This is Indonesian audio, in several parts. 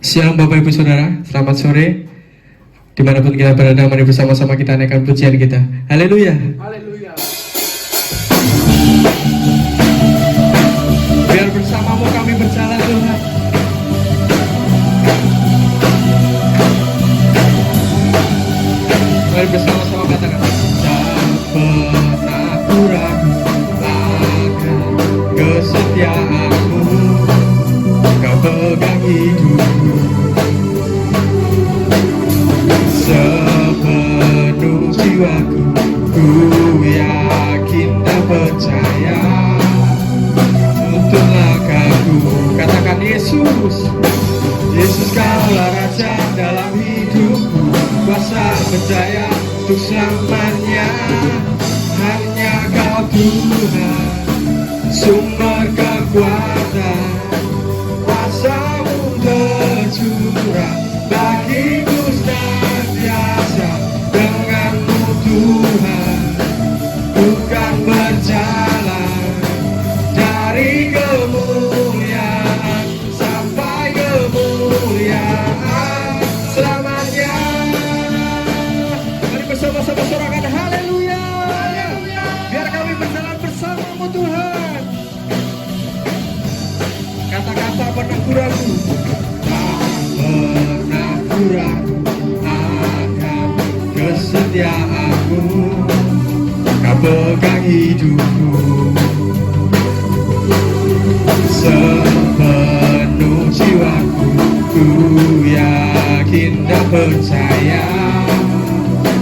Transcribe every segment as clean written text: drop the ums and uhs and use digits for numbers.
Shalom Bapak Ibu Saudara, selamat sore. Dimanapun kita berada, mari bersama-sama kita naikkan pujian kita. Haleluya. Haleluya. Biar bersamamu kami berjalan Tuhan. Mari bersama-sama katakan, tak pernah ku ragu akan kesetiaanmu, kau pegang hidupku sepenuh jiwaku, ku yakin dan percaya untuk langkahku. Katakan Yesus, Yesus kaulah Raja dalam hidupku, kuasa berjaya untuk selamanya. Hanya Kau Tuhan, sumber kekuatan, kuasa-Mu tercurah bagiku senantiasa. Dengan-Mu Tuhan, bukan berjalan dari kemuliaan sampai kemuliaan selamanya. Mari bersama-sama sorakan haleluya. Biar kami berjalan bersama-Mu Tuhan. Kata-kata pernah ku ragu, tak pernah ku ragu akan kesetiaanmu, Kau pegang hidupku sepenuh jiwaku, ku yakin dan percaya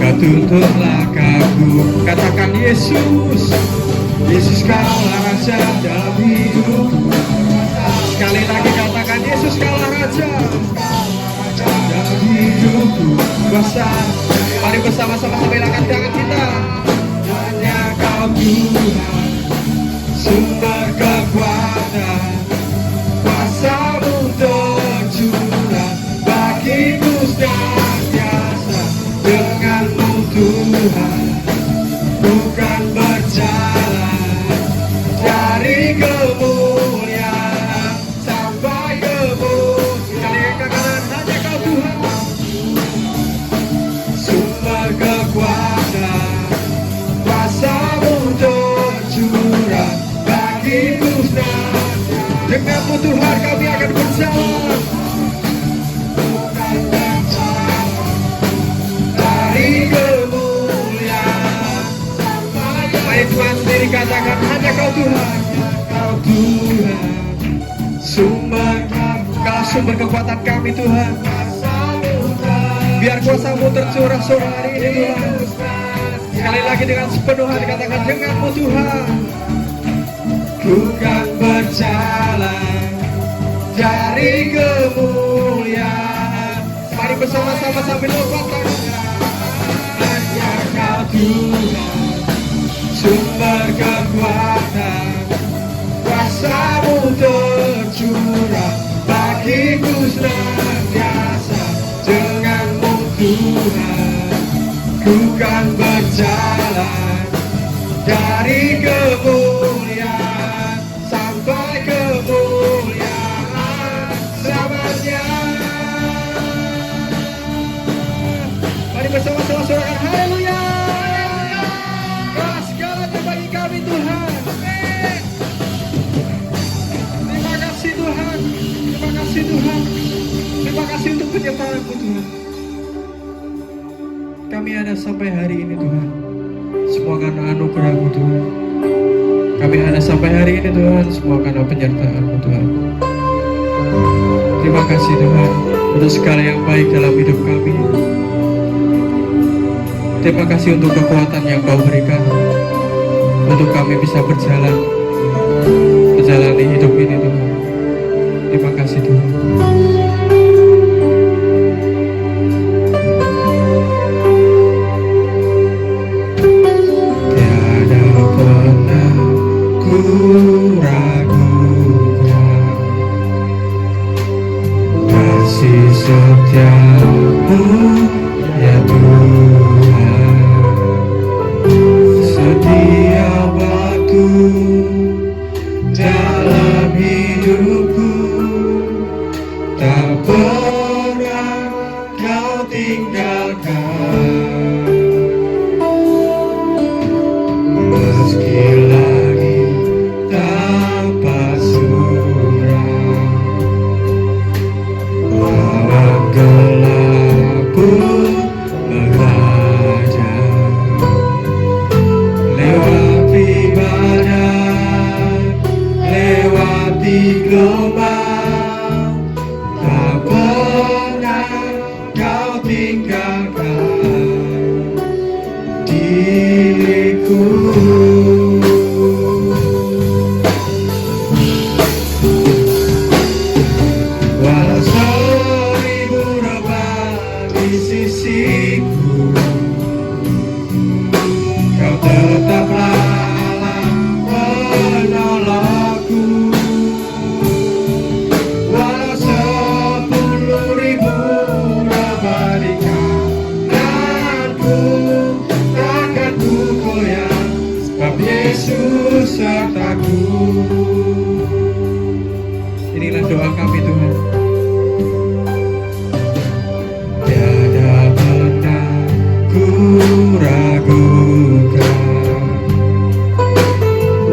Kau tuntun langkahku. Katakan Yesus, Yesus kaulah Raja dalam hidupku. Sekali lagi katakan Yesus kaulah Raja dalam hidupku, kuasa. Mari bersama-sama sambelkan tangan kita. Hanya Kau Tuhan, sumber kekuatan, kuasa-Mu tercurah bagiku senantiasa. Dengan-Mu Tuhan, bukan berjalan dari kemuliaan sampai kemuliaan. Katakan hanya Kau Tuhan, sumber kekuatan, kuasa-Mu tercurah bagiku senantiasa. Dengan-Mu Tuhan kami akan berjalan dari kemuliaan sampai kemuliaan. Mari Tuhan sendiri katakan hanya Kau Tuhan, Kau Tuhan, Kau sumber kekuatan kami Tuhan. Biar kuasa-Mu tercurah sore hari ini Tuhan. Sekali lagi dengan sepenuh hati katakan dengan-Mu Tuhan, bukan berjalan dari kemuliaan. Mari bersama-sama sambil lompat. Hanya Kau Tuhan, sumber kekuatan, kuasa-Mu tercurah bagiku senantiasa. Dengan-Mu Tuhan, bukan berjalan dari kemuliaan sampai kemuliaan selamanya. Mari bersama-sama sorakan haleluya. Segala bagi kami Tuhan. Terima kasih Tuhan, terima kasih Tuhan, terima kasih untuk penyertaan-Mu Tuhan. Kami ada sampai hari ini Tuhan, semua karena anugerah-Mu Tuhan. Kami ada sampai hari ini Tuhan, semua karena penyertaan-Mu Tuhan. Terima kasih Tuhan untuk segala yang baik dalam hidup kami. Terima kasih untuk kekuatan yang Kau berikan untuk kami bisa menjalani hidup ini Tuhan. Terima kasih Tuhan. Tiada pernah ku ragukan kasih setia-Mu ya Tuhan. Setiap waktu dalam hidupku tak pernah Meski langit tanpa surah, awan gelap pun menghadap, lewati badai, lewati gelombang, tak pernah kau tinggalkan diriku. Walau seribu rebah di sisiku, kau tetaplah Allah penolongku. Walau 10.000 rebah di kananku, takkan ku goyah, sebab Yesus sertaku. Inilah doa kami Tuhan. Tiada pernah ku ragukan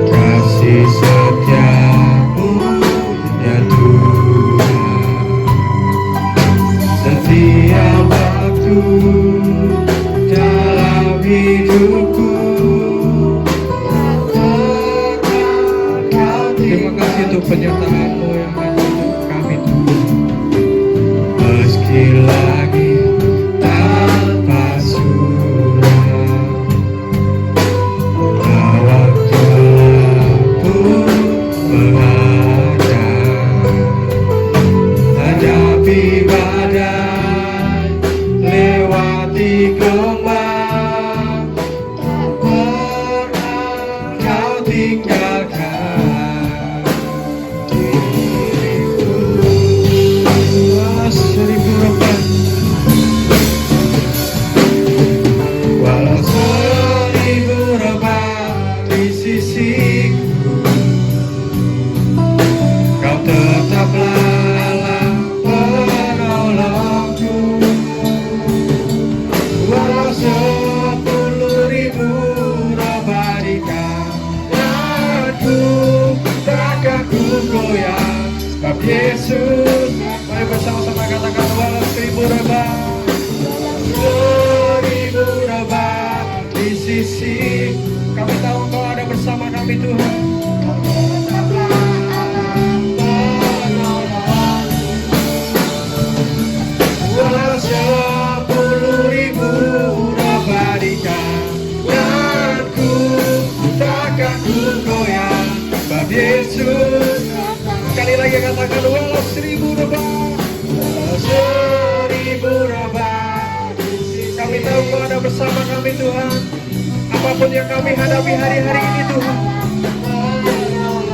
kasih setiamu ya Tuhan. Setiap waktu dalam hidupku, terima kasih untuk penyertaan-Mu yang ada untuk kami Tuhan. Meski langit tanpa surah, awan gelap pun menghadap, hadapi badai, lewati gelombang, tak pernah kau tinggalkan diriku. Seribu rebah, walau 1000 rebah di sisiku, kau tetaplah Allah penolongku. Walau 10.000 rebah di kananku, takkan ku goyah, sebab Yesus. Mari bersama-sama katakan, walau 1000 rebah, 1000 rebah di sisi, kami tahu Engkau ada bersama kami Tuhan. Walau 10.000 rebah di kananku, takkan ku goyah, sebab Yesus. Sekali lagi katakan, walau 1000 rebah, walau 1000 rebah, kami tahu Kau ada bersama kami Tuhan. Apapun yang kami hadapi hari-hari ini Tuhan,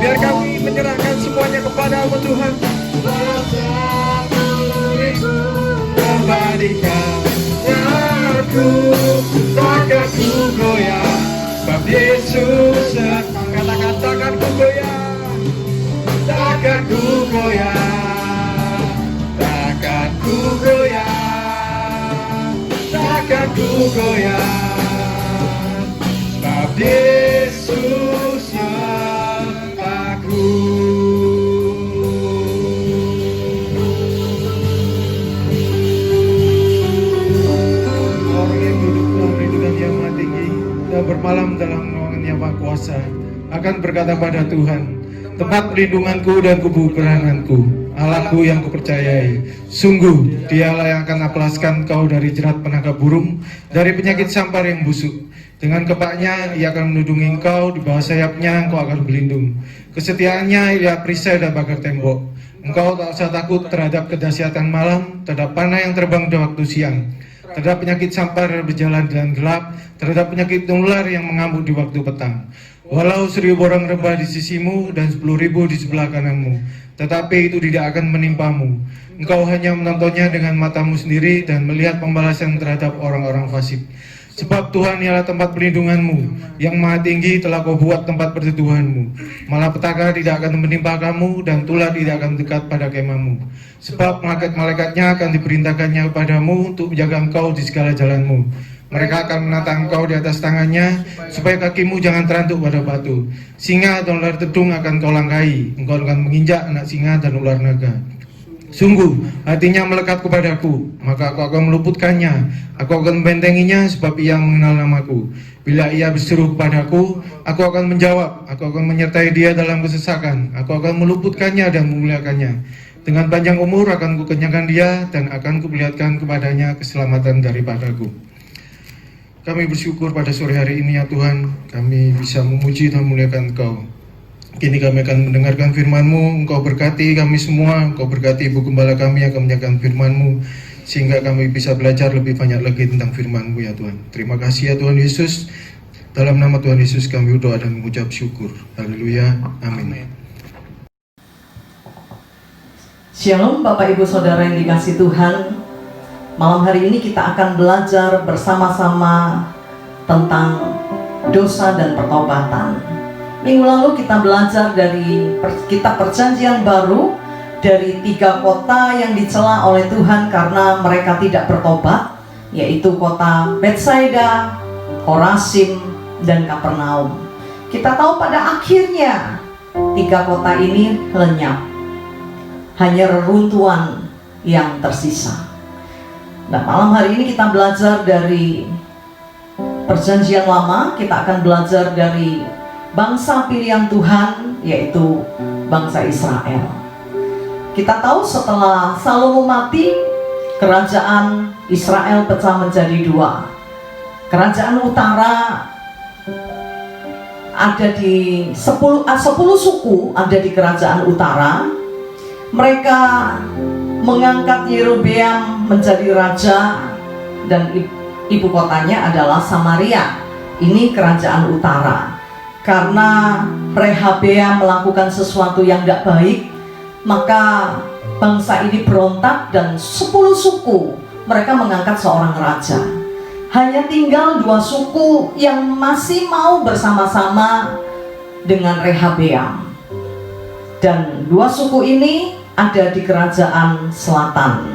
biar kami menyerahkan semuanya kepada-Mu Tuhan. Walau 10.000 rebah di kananku, takkan ku goyah, sebab Yesus. Katakan, takkan ku goyah, takkan ku goyah, takkan ku goyah, takkan ku goyah, sebab Yesus sertaku. Orang yang duduk dalam lindungan Yang Maha Tinggi dan bermalam dalam naungan Yang Maha Kuasa akan berkata pada Tuhan, tempat perlindunganku dan kubu peranganku, Allahku yang kupercayai. Sungguh Dialah yang akan apelaskan kau dari jerat penangkap burung, dari penyakit sampar yang busuk. Dengan kepaknya Ia akan melindungi engkau, di bawah sayapnya engkau akan berlindung. Kesetiaannya Ia perisai dan pagar tembok. Engkau tak usah takut terhadap kedahsyatan malam, terhadap panah yang terbang di waktu siang, terhadap penyakit sampar yang berjalan di jalan gelap, terhadap penyakit nular yang mengamuk di waktu petang. Walau 1000 orang rebah di sisimu dan 10.000 di sebelah kananmu, tetapi itu tidak akan menimpamu. Engkau hanya menontonnya dengan matamu sendiri dan melihat pembalasan terhadap orang-orang fasik. Sebab Tuhan ialah tempat perlindunganmu, Yang Maha Tinggi telah kau buat tempat perteduhanmu. Malapetaka tidak akan menimpa kamu, dan tulah tidak akan dekat pada kemahmu. Sebab malaikat-malaikatnya akan diperintahkannya kepadamu untuk menjaga engkau di segala jalanmu. Mereka akan menatang engkau di atas tangannya, supaya kakimu jangan terantuk pada batu. Singa dan ular tedung akan kau langkahi, engkau akan menginjak anak singa dan ular naga. Sungguh, hatinya melekat kepadaku, maka aku akan meluputkannya. Aku akan membentenginya, sebab ia mengenal namaku. Bila ia berseru kepadaku, aku akan menjawab. Aku akan menyertai dia dalam kesesakan. Aku akan meluputkannya dan memuliakannya. Dengan panjang umur akan kukenyangkan dia, dan akan kuperlihatkan kepadanya keselamatan daripadaku. Kami bersyukur pada sore hari ini ya Tuhan, kami bisa memuji dan memuliakan Engkau. Kini kami akan mendengarkan firman-Mu, Engkau berkati kami semua, Engkau berkati Ibu Gembala kami yang akan menyampaikan firman-Mu, sehingga kami bisa belajar lebih banyak lagi tentang firman-Mu ya Tuhan. Terima kasih ya Tuhan Yesus, dalam nama Tuhan Yesus kami berdoa dan mengucap syukur. Haleluya, amin. Shalom Bapak Ibu Saudara yang dikasihi Tuhan. Malam hari ini kita akan belajar bersama-sama tentang dosa dan pertobatan. Minggu lalu kita belajar dari kitab Perjanjian Baru, dari 3 kota yang dicela oleh Tuhan karena mereka tidak bertobat, yaitu kota Betsaida, Korasim, dan Kapernaum. Kita tahu pada akhirnya 3 kota ini lenyap, hanya reruntuhan yang tersisa. Nah, malam hari ini kita belajar dari Perjanjian Lama. Kita akan belajar dari bangsa pilihan Tuhan, yaitu bangsa Israel. Kita tahu setelah Salomo mati, kerajaan Israel pecah menjadi 2. Kerajaan utara ada di 10 suku ada di kerajaan utara. Mereka mengangkat Yerobeam menjadi raja, dan ibu kotanya adalah Samaria. Ini kerajaan utara. Karena Rehabeam melakukan sesuatu yang tidak baik, maka bangsa ini berontak dan 10 suku mereka mengangkat seorang raja. Hanya tinggal 2 suku yang masih mau bersama-sama dengan Rehabeam. Dan 2 suku ini ada di kerajaan selatan.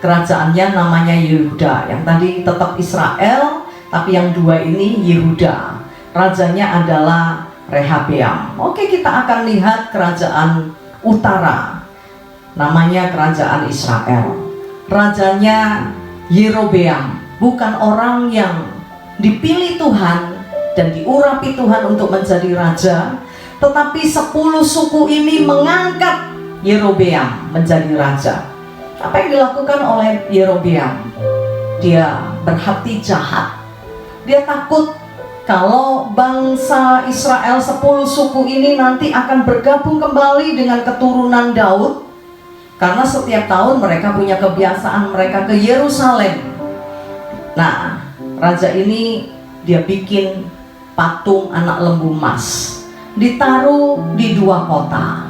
Kerajaannya namanya Yehuda. Yang tadi tetap Israel, tapi yang 2 ini Yehuda. Rajanya adalah Rehabeam. Oke, kita akan lihat kerajaan utara. Namanya kerajaan Israel. Rajanya Yerobeam, bukan orang yang dipilih Tuhan dan diurapi Tuhan untuk menjadi raja, tetapi 10 suku ini mengangkat Yerobeam menjadi raja. Apa yang dilakukan oleh Yerobeam? Dia berhati jahat. Dia takut kalau bangsa Israel 10 suku ini nanti akan bergabung kembali dengan keturunan Daud. Karena setiap tahun mereka punya kebiasaan mereka ke Yerusalem. Nah, raja ini dia bikin patung anak lembu emas, ditaruh di 2 kota.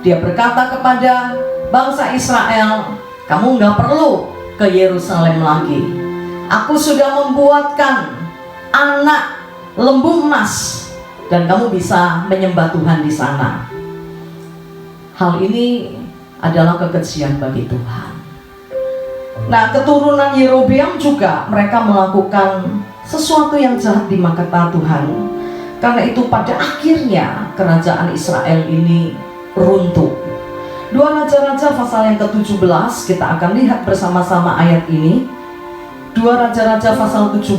Dia berkata kepada bangsa Israel, kamu nggak perlu ke Yerusalem lagi. Aku sudah membuatkan anak lembu emas dan kamu bisa menyembah Tuhan di sana. Hal ini adalah kekejian bagi Tuhan. Nah, keturunan Yerobeam juga mereka melakukan sesuatu yang jahat di mata Tuhan. Karena itu pada akhirnya kerajaan Israel ini runtuh. 2 Raja-Raja pasal yang ke-17, kita akan lihat bersama-sama ayat ini. 2 Raja-Raja pasal 17.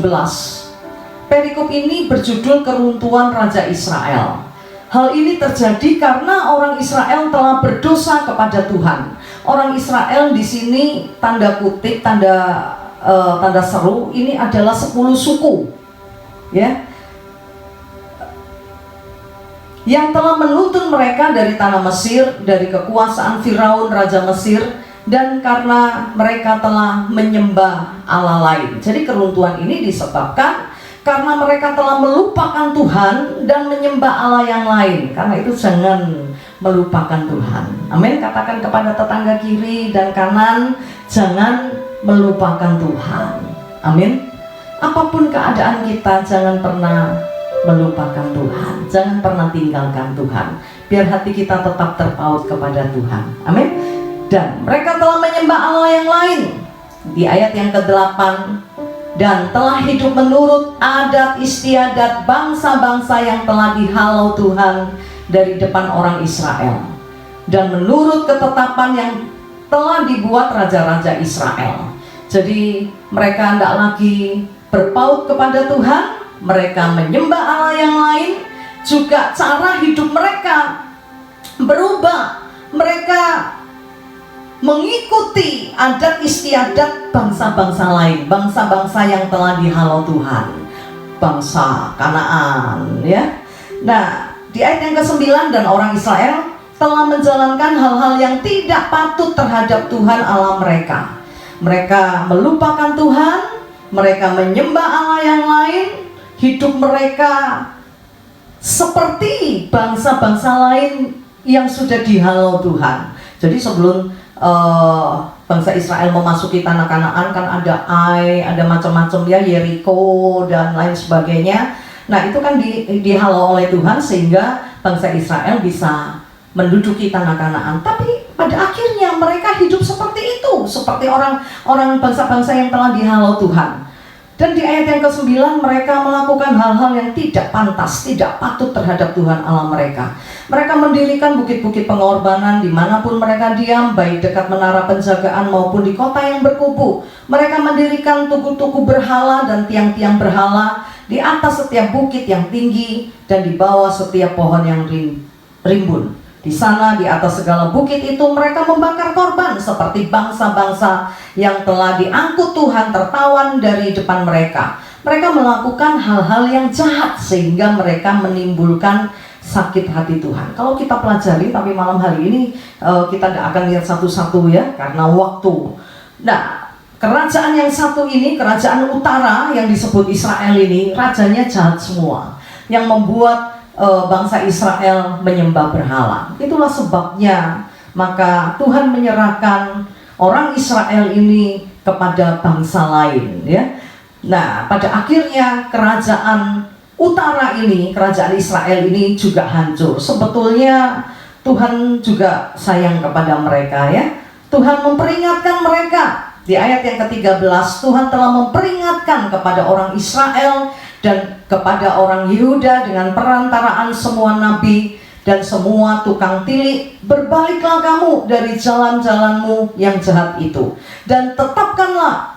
Perikop ini berjudul keruntuhan Raja Israel. Hal ini terjadi karena orang Israel telah berdosa kepada Tuhan. Orang Israel di sini tanda kutip, tanda seru, ini adalah 10 suku, ya, yang telah menuntun mereka dari tanah Mesir, dari kekuasaan Firaun Raja Mesir, dan karena mereka telah menyembah Allah lain. Jadi keruntuhan ini disebabkan karena mereka telah melupakan Tuhan dan menyembah Allah yang lain. Karena itu jangan melupakan Tuhan. Amin. Katakan kepada tetangga kiri dan kanan, jangan melupakan Tuhan. Amin. Apapun keadaan kita, jangan pernah melupakan Tuhan. Jangan pernah tinggalkan Tuhan. Biar hati kita tetap terpaut kepada Tuhan. Amin. Dan mereka telah menyembah Allah yang lain. Di ayat yang ke-8, dan telah hidup menurut adat istiadat bangsa-bangsa yang telah dihalau Tuhan dari depan orang Israel, dan menurut ketetapan yang telah dibuat raja-raja Israel. Jadi mereka tidak lagi berpaut kepada Tuhan, mereka menyembah Allah yang lain, juga cara hidup mereka berubah. Mereka mengikuti adat istiadat bangsa-bangsa lain, bangsa-bangsa yang telah dihalau Tuhan, bangsa Kanaan, ya. Nah, di ayat yang ke-9, dan orang Israel telah menjalankan hal-hal yang tidak patut terhadap Tuhan Allah mereka. Mereka melupakan Tuhan, mereka menyembah Allah yang lain, hidup mereka seperti bangsa-bangsa lain yang sudah dihalau Tuhan. Jadi sebelum bangsa Israel memasuki tanah Kanaan, kan ada Ai, ada macam-macam ya, Yeriko dan lain sebagainya. Nah, itu kan dihalau oleh Tuhan sehingga bangsa Israel bisa menduduki tanah Kanaan. Tapi pada akhirnya mereka hidup seperti itu, seperti orang bangsa-bangsa yang telah dihalau Tuhan. Dan di ayat yang ke-9, mereka melakukan hal-hal yang tidak pantas, tidak patut terhadap Tuhan Allah mereka. Mereka mendirikan bukit-bukit pengorbanan dimanapun mereka diam, baik dekat menara penjagaan maupun di kota yang berkubu. Mereka mendirikan tugu-tugu berhala dan tiang-tiang berhala di atas setiap bukit yang tinggi dan di bawah setiap pohon yang rimbun. Di sana, di atas segala bukit itu, mereka membakar korban seperti bangsa-bangsa yang telah diangkut Tuhan tertawan dari depan mereka. Mereka melakukan hal-hal yang jahat sehingga mereka menimbulkan sakit hati Tuhan. Kalau kita pelajari, tapi malam hari ini kita tidak akan lihat satu-satu ya, karena waktu. Nah, kerajaan yang satu ini, kerajaan utara yang disebut Israel ini, rajanya jahat semua, yang membuat bangsa Israel menyembah berhala. Itulah sebabnya maka Tuhan menyerahkan orang Israel ini kepada bangsa lain, ya. Nah, pada akhirnya kerajaan utara ini, kerajaan Israel ini juga hancur. Sebetulnya Tuhan juga sayang kepada mereka, ya. Tuhan memperingatkan mereka. Di ayat yang ke-13, Tuhan telah memperingatkan kepada orang Israel dan kepada orang Yehuda dengan perantaraan semua nabi dan semua tukang tilik, berbaliklah kamu dari jalan-jalanmu yang jahat itu, dan tetaplah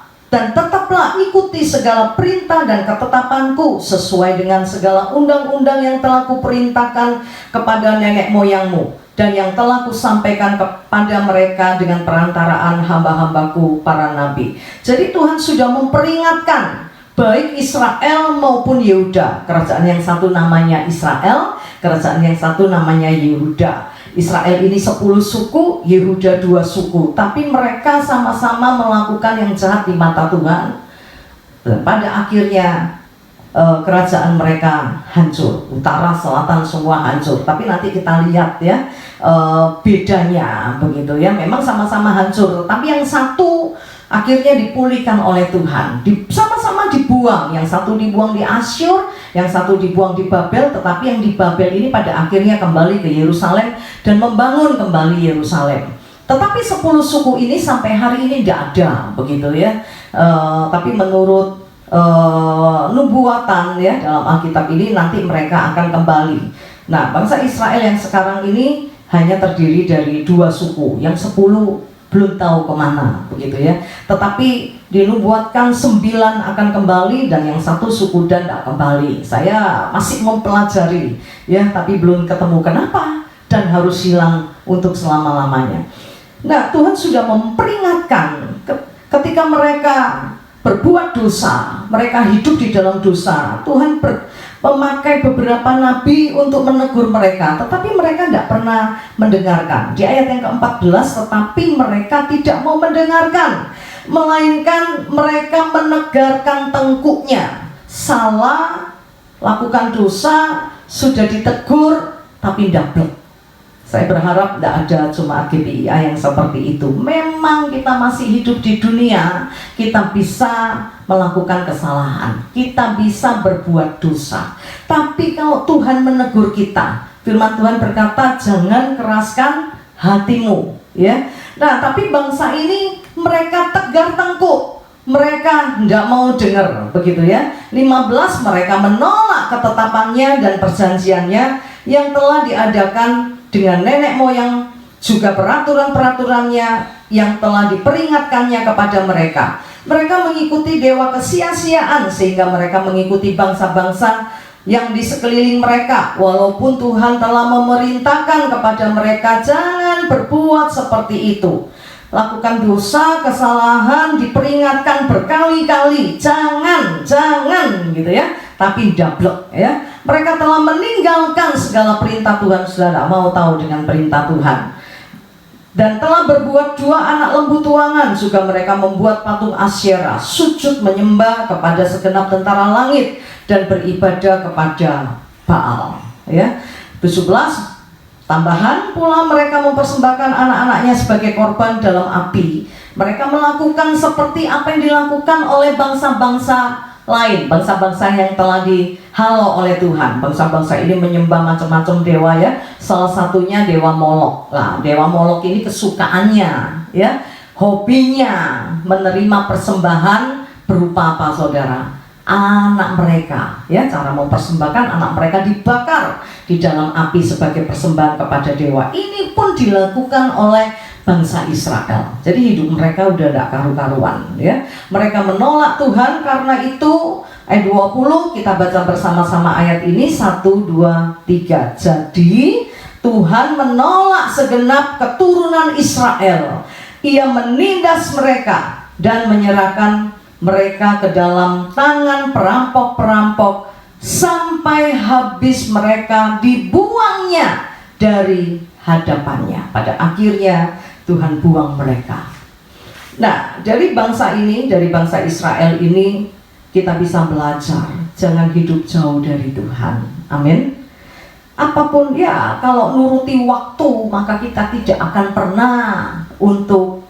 ikuti segala perintah dan ketetapanku sesuai dengan segala undang-undang yang telah kuperintahkan kepada nenek moyangmu dan yang telah kusampaikan kepada mereka dengan perantaraan hamba-hambaku para nabi. Jadi Tuhan sudah memperingatkan baik Israel maupun Yehuda. Kerajaan yang satu namanya Israel, kerajaan yang satu namanya Yehuda. Israel ini 10 suku, Yehuda 2 suku, tapi mereka sama-sama melakukan yang jahat di mata Tuhan. Dan pada akhirnya kerajaan mereka hancur, utara, selatan semua hancur. Tapi nanti kita lihat ya bedanya begitu ya. Memang sama-sama hancur, tapi yang satu akhirnya dipulihkan oleh Tuhan, sama-sama dibuang. Yang satu dibuang di Asyur, yang satu dibuang di Babel. Tetapi yang di Babel ini pada akhirnya kembali ke Yerusalem dan membangun kembali Yerusalem. Tetapi 10 suku ini sampai hari ini tidak ada, begitu ya. Tapi menurut nubuatan ya dalam Alkitab ini, nanti mereka akan kembali. Nah, bangsa Israel yang sekarang ini hanya terdiri dari 2 suku, yang 10 belum tahu kemana, begitu ya. Tetapi dinubuatkan 9 akan kembali dan yang 1 suku Dan tidak kembali. Saya masih mempelajari ya, tapi belum ketemu kenapa Dan harus hilang untuk selama-lamanya. Nah, Tuhan sudah memperingatkan ketika mereka berbuat dosa, mereka hidup di dalam dosa. Tuhan memakai beberapa nabi untuk menegur mereka, tetapi mereka tidak pernah mendengarkan. Di ayat yang ke-14, tetapi mereka tidak mau mendengarkan, melainkan mereka menegarkan tengkuknya. Salah, lakukan dosa, sudah ditegur, tapi tidak blek. Saya berharap tidak ada jemaat GPIA yang seperti itu. Memang kita masih hidup di dunia, kita bisa melakukan kesalahan, kita bisa berbuat dosa. Tapi kalau Tuhan menegur kita, firman Tuhan berkata, jangan keraskan hatimu, ya. Nah, tapi bangsa ini mereka tegar tengkuk, mereka tidak mau dengar, begitu ya. 15, mereka menolak ketetapannya dan perjanjiannya yang telah diadakan dengan nenek moyang, juga peraturan-peraturannya yang telah diperingatkannya kepada mereka. Mereka mengikuti dewa kesia-siaan sehingga mereka mengikuti bangsa-bangsa yang di sekeliling mereka, walaupun Tuhan telah memerintahkan kepada mereka jangan berbuat seperti itu. Lakukan dosa, kesalahan, diperingatkan berkali-kali, jangan gitu ya, tapi dablek ya. Mereka telah meninggalkan segala perintah Tuhan, sudah tidak mau tahu dengan perintah Tuhan. Dan telah berbuat 2 anak lembu tuangan, juga mereka membuat patung Asyera, sujud menyembah kepada segenap tentara langit dan beribadah kepada Baal. Ya, 17. Tambahan pula mereka mempersembahkan anak-anaknya sebagai korban dalam api. Mereka melakukan seperti apa yang dilakukan oleh bangsa-bangsa lain, bangsa-bangsa yang telah dihalau oleh Tuhan. Bangsa-bangsa ini menyembah macam-macam dewa ya. Salah satunya dewa Molok. Nah, dewa Molok ini kesukaannya ya, hobinya menerima persembahan berupa apa saudara? Anak mereka ya. Cara mempersembahkan anak mereka dibakar di dalam api sebagai persembahan kepada dewa. Ini pun dilakukan oleh bangsa Israel. Jadi hidup mereka udah tidak karu-karuan ya. Mereka menolak Tuhan, karena itu ayat 20 kita baca bersama-sama ayat ini 1, 2, 3. Jadi Tuhan menolak segenap keturunan Israel. Ia menindas mereka dan menyerahkan mereka ke dalam tangan perampok-perampok sampai habis mereka dibuangnya dari hadapannya. Pada akhirnya Tuhan buang mereka. Nah, dari bangsa ini, dari bangsa Israel ini, kita bisa belajar jangan hidup jauh dari Tuhan. Amin. Apapun ya, kalau nuruti waktu, maka kita tidak akan pernah untuk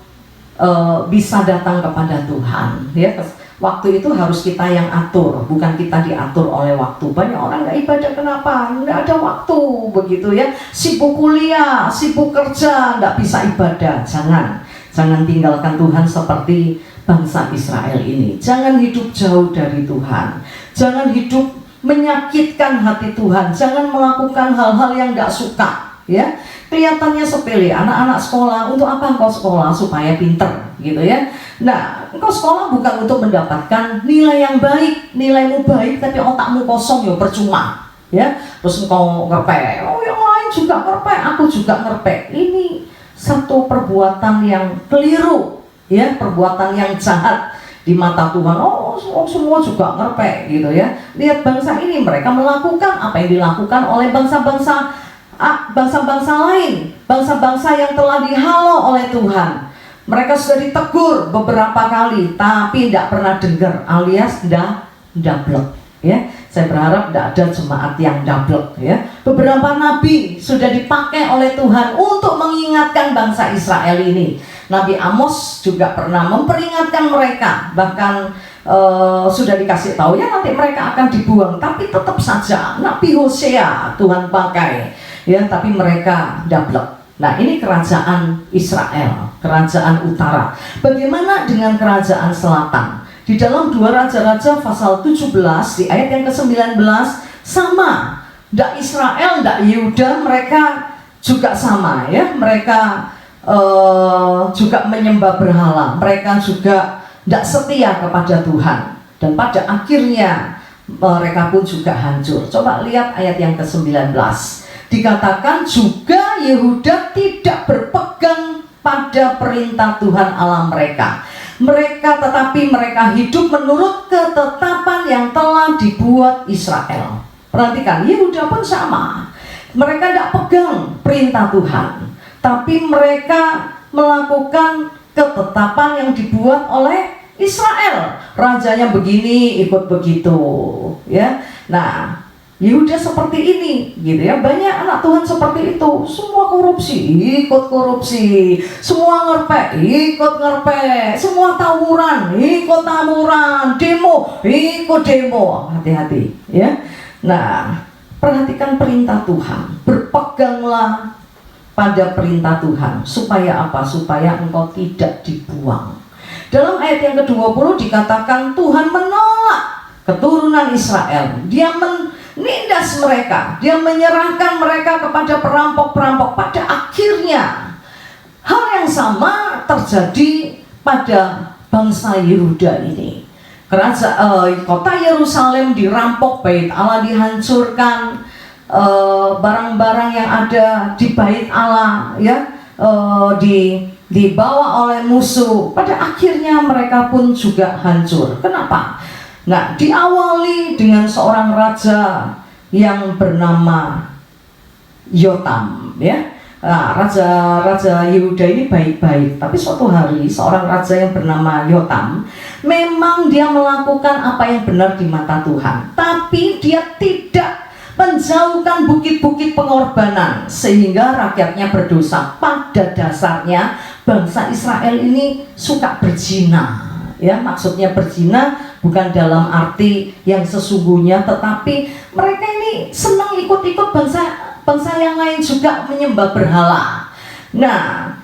bisa datang kepada Tuhan. Ya, waktu itu harus kita yang atur, bukan kita diatur oleh waktu. Banyak orang nggak ibadah, kenapa? Nggak ada waktu, begitu ya. Sibuk kuliah, sibuk kerja, nggak bisa ibadah. Jangan tinggalkan Tuhan seperti bangsa Israel ini. Jangan hidup jauh dari Tuhan. Jangan hidup menyakitkan hati Tuhan. Jangan melakukan hal-hal yang nggak suka. Ya, kelihatannya sepele. Anak-anak sekolah, untuk apa engkau sekolah? Supaya pinter, gitu ya. Nah, engkau sekolah bukan untuk mendapatkan nilai yang baik. Nilaimu baik tapi otakmu kosong, ya percuma. Ya, terus engkau ngerpek. Oh, yang lain juga ngerpek, aku juga ngerpek. Ini satu perbuatan yang keliru, ya, perbuatan yang jahat di mata Tuhan. Oh, semua juga ngerpek, gitu ya. Lihat bangsa ini, mereka melakukan apa yang dilakukan oleh bangsa-bangsa lain, bangsa-bangsa yang telah dihalau oleh Tuhan. Mereka sudah ditegur beberapa kali, tapi tidak pernah dengar, alias dablek. Ya, saya berharap tidak ada jemaat yang dablek. Ya, beberapa nabi sudah dipakai oleh Tuhan untuk mengingatkan bangsa Israel ini. Nabi Amos juga pernah memperingatkan mereka, bahkan sudah dikasih tahu ya nanti mereka akan dibuang, tapi tetap saja Nabi Hosea Tuhan pakai. Ya, tapi mereka dablek. Nah, ini kerajaan Israel, kerajaan utara. Bagaimana dengan kerajaan selatan? Di dalam 2 Raja-Raja pasal 17 di ayat yang ke-19 sama. Ndak Israel, ndak Yehuda, mereka juga sama ya. Mereka juga menyembah berhala. Mereka juga ndak setia kepada Tuhan. Dan pada akhirnya mereka pun juga hancur. Coba lihat ayat yang ke-19. Dikatakan juga Yehuda tidak berpegang pada perintah Tuhan Allah mereka. Tetapi mereka hidup menurut ketetapan yang telah dibuat Israel. Perhatikan, Yehuda pun sama. Mereka tidak pegang perintah Tuhan, tapi mereka melakukan ketetapan yang dibuat oleh Israel. Rajanya begini, ikut begitu, ya. Nah, Yehuda seperti ini, gitu ya. Banyak anak Tuhan seperti itu. Semua korupsi, ikut korupsi. Semua ngerpek, ikut ngerpek. Semua tawuran, ikut tawuran. Demo, ikut demo. Hati-hati, ya. Nah, perhatikan perintah Tuhan. Berpeganglah pada perintah Tuhan. Supaya apa? Supaya engkau tidak dibuang. Dalam ayat yang ke-20 dikatakan Tuhan menolak keturunan Israel. Dia menindas mereka, dia menyerahkan mereka kepada perampok-perampok. Pada akhirnya hal yang sama terjadi pada bangsa Yehuda ini. Kota Yerusalem dirampok, bait Allah dihancurkan, barang-barang yang ada di bait Allah ya dibawa oleh musuh. Pada akhirnya mereka pun juga hancur. Kenapa? Nah, diawali dengan seorang raja yang bernama Yotam, ya. Nah, raja Yehuda ini baik-baik, tapi suatu hari seorang raja yang bernama Yotam memang dia melakukan apa yang benar di mata Tuhan, tapi dia tidak menjauhkan bukit-bukit pengorbanan sehingga rakyatnya berdosa. Pada dasarnya bangsa Israel ini suka berzina. Ya, maksudnya berzina bukan dalam arti yang sesungguhnya, tetapi mereka ini senang ikut-ikut bangsa yang lain juga menyembah berhala. Nah,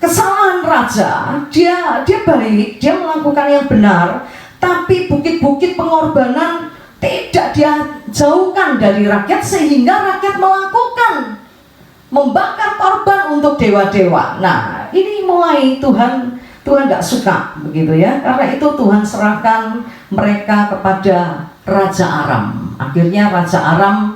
kesalahan raja, dia baik, dia melakukan yang benar, tapi bukit-bukit pengorbanan tidak dia jauhkan dari rakyat sehingga rakyat melakukan membakar korban untuk dewa-dewa. Nah, ini mulai Tuhan gak suka begitu ya. Karena itu Tuhan serahkan mereka kepada Raja Aram. Akhirnya Raja Aram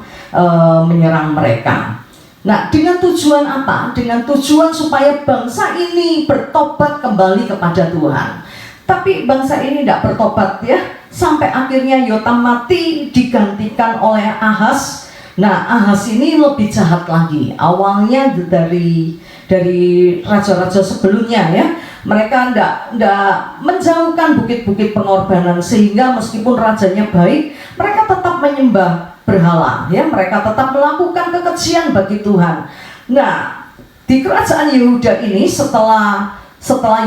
menyerang mereka. Nah, dengan tujuan apa? Dengan tujuan supaya bangsa ini bertobat kembali kepada Tuhan. Tapi bangsa ini tidak bertobat ya. Sampai akhirnya Yotam mati digantikan oleh Ahaz. Nah, Ahaz ini lebih jahat lagi. Awalnya dari raja-raja sebelumnya ya, mereka tidak menjauhkan bukit-bukit pengorbanan sehingga meskipun rajanya baik, mereka tetap menyembah berhala ya, mereka tetap melakukan kekejian bagi Tuhan. Nah, di kerajaan Yehuda ini setelah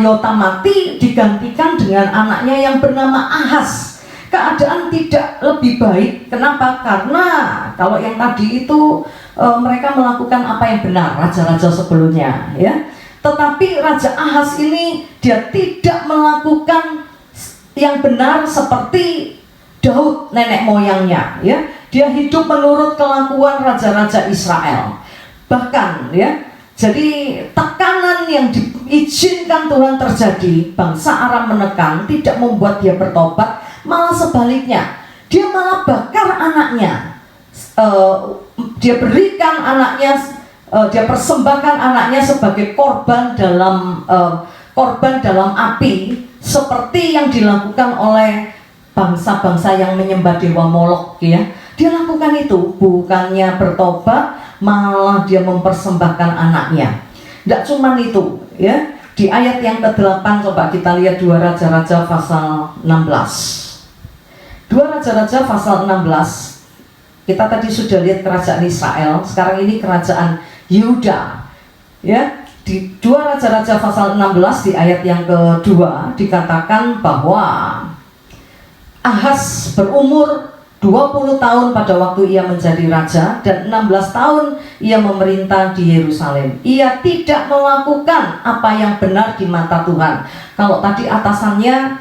Yotam mati digantikan dengan anaknya yang bernama Ahaz. Keadaan tidak lebih baik. Kenapa? Karena kalau yang tadi itu mereka melakukan apa yang benar, raja-raja sebelumnya ya. Tetapi Raja Ahaz ini dia tidak melakukan yang benar seperti Daud nenek moyangnya ya. Dia hidup menurut kelakuan raja-raja Israel. Bahkan ya, jadi tekanan yang diizinkan Tuhan terjadi, bangsa Aram menekan, tidak membuat dia bertobat, malah sebaliknya, dia malah bakar anaknya. Dia berikan anaknya, dia persembahkan anaknya sebagai korban dalam api, seperti yang dilakukan oleh bangsa-bangsa yang menyembah dewa Molok ya. Dia lakukan itu, bukannya bertobat, malah dia mempersembahkan anaknya. Tidak cuma itu ya. Di ayat yang ke-8 coba kita lihat 2 Raja-Raja pasal 16. 2 Raja-Raja pasal 16. Kita tadi sudah lihat kerajaan Israel, sekarang ini kerajaan Yehuda. Ya, di 2 Raja-Raja pasal 16 di ayat yang kedua dikatakan bahwa Ahaz berumur 20 tahun pada waktu ia menjadi raja dan 16 tahun ia memerintah di Yerusalem. Ia tidak melakukan apa yang benar di mata Tuhan. Kalau tadi atasnya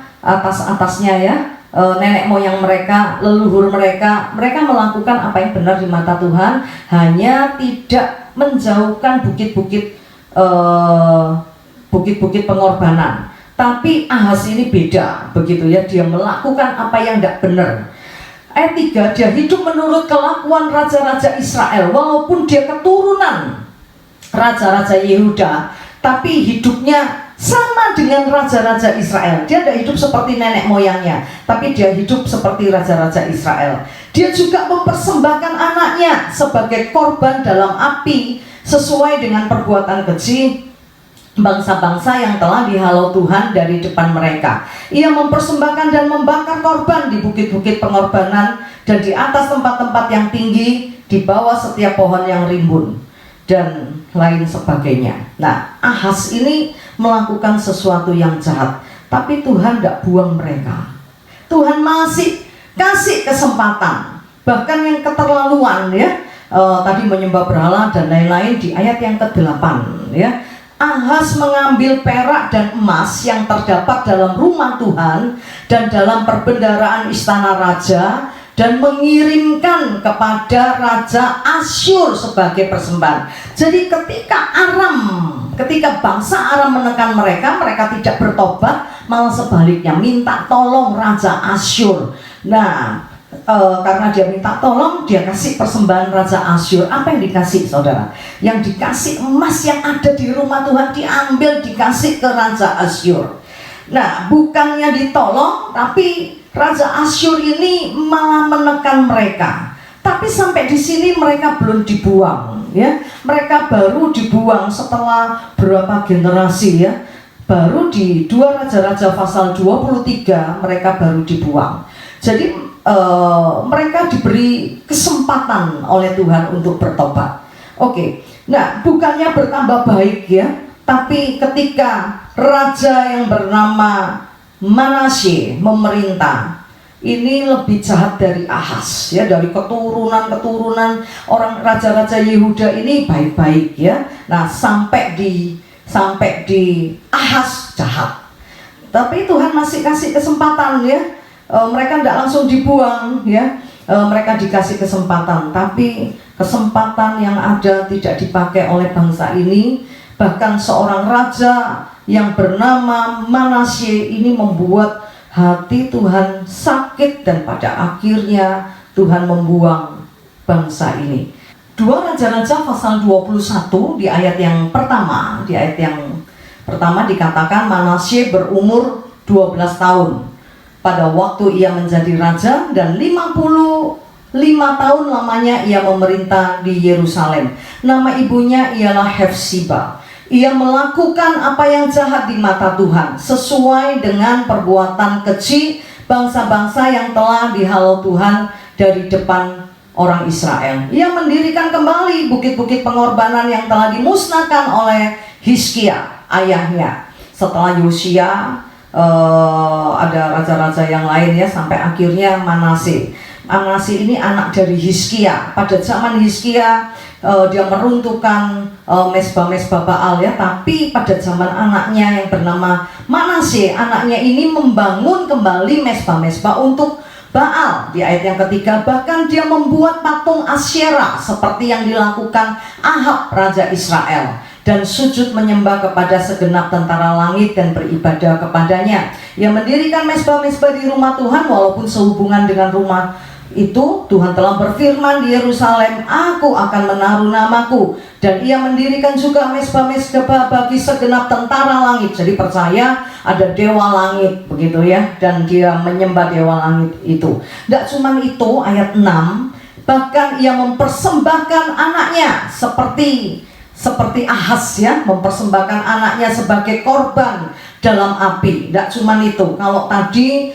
ya, nenek moyang mereka, leluhur mereka melakukan apa yang benar di mata Tuhan, hanya tidak menjauhkan bukit-bukit pengorbanan. Tapi Ahaz ini beda begitu ya, dia melakukan apa yang tidak benar. Ayat 3, dia hidup menurut kelakuan raja-raja Israel. Walaupun dia keturunan raja-raja Yehuda, tapi hidupnya sama dengan raja-raja Israel. Dia tidak hidup seperti nenek moyangnya, tapi dia hidup seperti raja-raja Israel. Dia juga mempersembahkan anaknya sebagai korban dalam api, sesuai dengan perbuatan keji bangsa-bangsa yang telah dihalau Tuhan dari depan mereka. Ia mempersembahkan dan membakar korban di bukit-bukit pengorbanan dan di atas tempat-tempat yang tinggi, di bawah setiap pohon yang rimbun dan lain sebagainya. Nah, Ahaz ini melakukan sesuatu yang jahat, tapi Tuhan tidak buang mereka. Tuhan masih kasih kesempatan. Bahkan yang keterlaluan ya, tadi menyembah berhala dan lain-lain di ayat yang ke-8 ya. Ahaz mengambil perak dan emas yang terdapat dalam rumah Tuhan dan dalam perbendaharaan istana raja dan mengirimkan kepada Raja Asyur sebagai persembahan. Jadi ketika bangsa Aram menekan mereka, mereka tidak bertobat, malah sebaliknya minta tolong Raja Asyur. Nah, karena dia minta tolong, dia kasih persembahan Raja Asyur. Apa yang dikasih, saudara? Yang dikasih emas yang ada di rumah Tuhan, diambil, dikasih ke Raja Asyur. Nah, bukannya ditolong, tapi Raja Asyur ini malah menekan mereka. Tapi sampai di sini mereka belum dibuang, ya. Mereka baru dibuang setelah berapa generasi, ya. Baru di 2 Raja-Raja pasal 23 mereka baru dibuang. Jadi mereka diberi kesempatan oleh Tuhan untuk bertobat. Oke. Nah, bukannya bertambah baik, ya, tapi ketika raja yang bernama Manasye memerintah, ini lebih jahat dari Ahaz, ya, dari keturunan orang raja-raja Yehuda ini baik-baik, ya. Nah, sampai di Ahaz jahat. Tapi Tuhan masih kasih kesempatan, ya. Mereka tidak langsung dibuang, ya. Mereka dikasih kesempatan, tapi kesempatan yang ada tidak dipakai oleh bangsa ini. Bahkan seorang raja yang bernama Manasye ini membuat hati Tuhan sakit, dan pada akhirnya Tuhan membuang bangsa ini. 2 Raja-Raja pasal 21 di ayat yang pertama, dikatakan Manasye berumur 12 tahun pada waktu ia menjadi raja, dan 55 tahun lamanya ia memerintah di Yerusalem. Nama ibunya ialah Hefsiba. Ia melakukan apa yang jahat di mata Tuhan, sesuai dengan perbuatan keji bangsa-bangsa yang telah dihalau Tuhan dari depan orang Israel. Ia mendirikan kembali bukit-bukit pengorbanan yang telah dimusnahkan oleh Hizkia ayahnya. Setelah Yosia, ada raja-raja yang lain, ya, sampai akhirnya Manasye. Manasye ini anak dari Hizkia. Pada zaman Hizkia dia meruntuhkan mesbah-mesbah Baal, ya, tapi pada zaman anaknya yang bernama Manasye, anaknya ini membangun kembali mesbah-mesbah untuk Baal. Di ayat yang ketiga, bahkan dia membuat patung Asyera seperti yang dilakukan Ahab raja Israel, dan sujud menyembah kepada segenap tentara langit dan beribadah kepadanya. Ia mendirikan mesbah-mesbah di rumah Tuhan, walaupun sehubungan dengan rumah itu Tuhan telah berfirman di Yerusalem, aku akan menaruh namaku. Dan ia mendirikan juga mesbah-mesbah bagi segenap tentara langit. Jadi percaya ada dewa langit, begitu, ya, dan dia menyembah dewa langit itu. Tidak cuma itu, ayat 6, bahkan ia mempersembahkan anaknya seperti Ahaz, ya, mempersembahkan anaknya sebagai korban dalam api. Tidak cuma itu, kalau tadi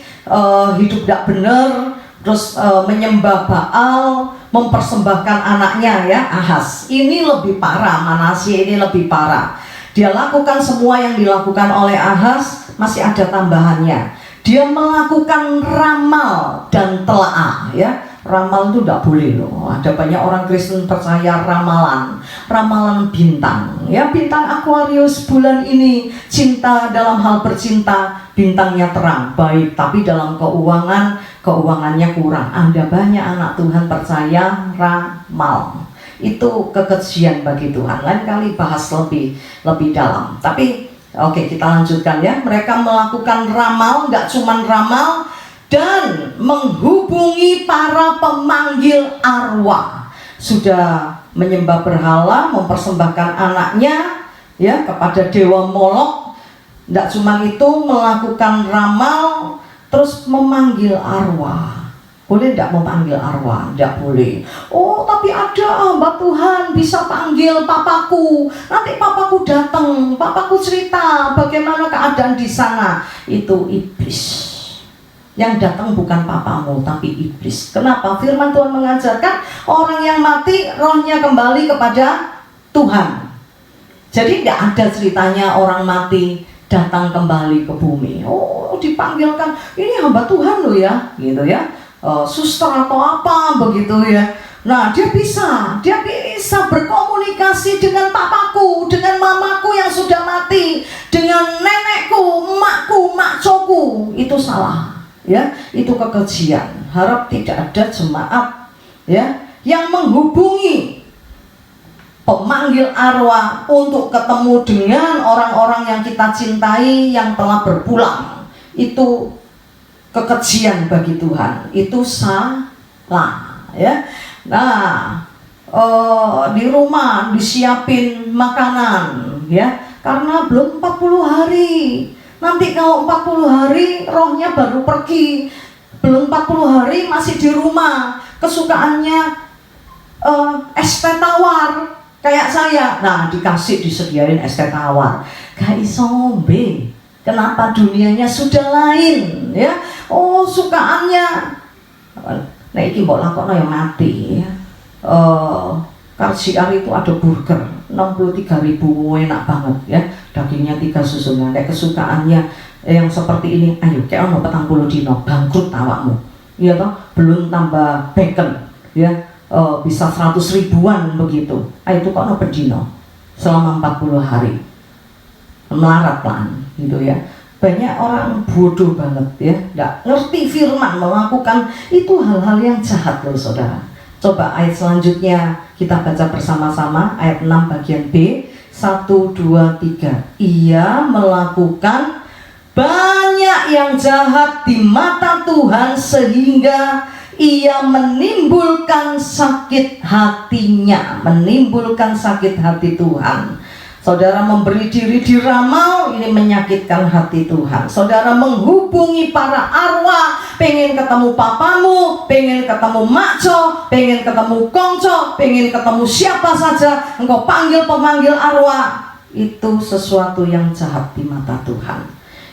hidup tidak benar, terus menyembah Baal, mempersembahkan anaknya, ya, Ahaz. Ini lebih parah, Manasye ini lebih parah. Dia lakukan semua yang dilakukan oleh Ahaz, masih ada tambahannya. Dia melakukan ramal dan telaah, ya. Ramal itu tidak boleh loh. Ada banyak orang Kristen percaya ramalan bintang, ya, bintang Aquarius bulan ini cinta, dalam hal bercinta bintangnya terang, baik, tapi dalam keuangannya kurang. Ada banyak anak Tuhan percaya ramal. Itu kekejian bagi Tuhan. Lain kali bahas lebih dalam. Tapi oke, kita lanjutkan, ya. Mereka melakukan ramal, nggak cuman ramal, dan menghubungi para pemanggil arwah. Sudah menyembah berhala, mempersembahkan anaknya, ya, kepada dewa Molok. Tidak cuma itu, melakukan ramal, terus memanggil arwah. Boleh tidak memanggil arwah? Tidak boleh. Oh, tapi ada hamba Tuhan bisa panggil papaku. Nanti papaku datang, papaku cerita bagaimana keadaan di sana. Itu iblis. Yang datang bukan papamu, tapi iblis. Kenapa? Firman Tuhan mengajarkan orang yang mati rohnya kembali kepada Tuhan. Jadi tidak ada ceritanya orang mati datang kembali ke bumi. Oh, dipanggilkan, ini hamba Tuhan loh, ya, gitu, ya, suster atau apa begitu, ya. Nah, dia bisa berkomunikasi dengan papaku, dengan mamaku yang sudah makcoku, itu salah, ya, itu kekejian. Harap tidak ada jemaat, ya, yang menghubungi pemanggil arwah untuk ketemu dengan orang-orang yang kita cintai yang telah berpulang. Itu kekejian bagi Tuhan, itu salah, ya. Nah, di rumah disiapin makanan, ya, karena belum 40 hari. Nanti kalau 40 hari rohnya baru pergi, belum 40 hari masih di rumah, kesukaannya es teh tawar kayak saya. Nah, disediain es teh tawar, gak iso be. Kenapa? Dunianya sudah lain, ya. Oh, sukaannya nah iki mbok lakokno yang mati, ya. KCR itu ada burger 63.000, enak banget, ya, dagingnya 3 susunan. Kayak kesukaannya yang seperti ini, ayo kayak ono 40 dino bangkrut awakmu, ya toh, belum tambah bacon, ya, bisa 100 ribuan begitu. Itu kok ono pedino selama 40 hari melarat plan, gitu ya. Banyak orang bodoh banget, ya, nggak ngerti firman, melakukan itu hal-hal yang jahat loh, saudara. Coba ayat selanjutnya kita baca bersama-sama, ayat 6 bagian B. 1, 2, 3. Ia melakukan banyak yang jahat di mata Tuhan sehingga ia menimbulkan sakit hatinya, menimbulkan sakit hati Tuhan. Saudara memberi diri diramal, ini menyakitkan hati Tuhan. Saudara menghubungi para arwah, pengen ketemu papamu, pengen ketemu makco, pengen ketemu kongco, pengen ketemu siapa saja, engkau panggil pemanggil arwah. Itu sesuatu yang jahat di mata Tuhan.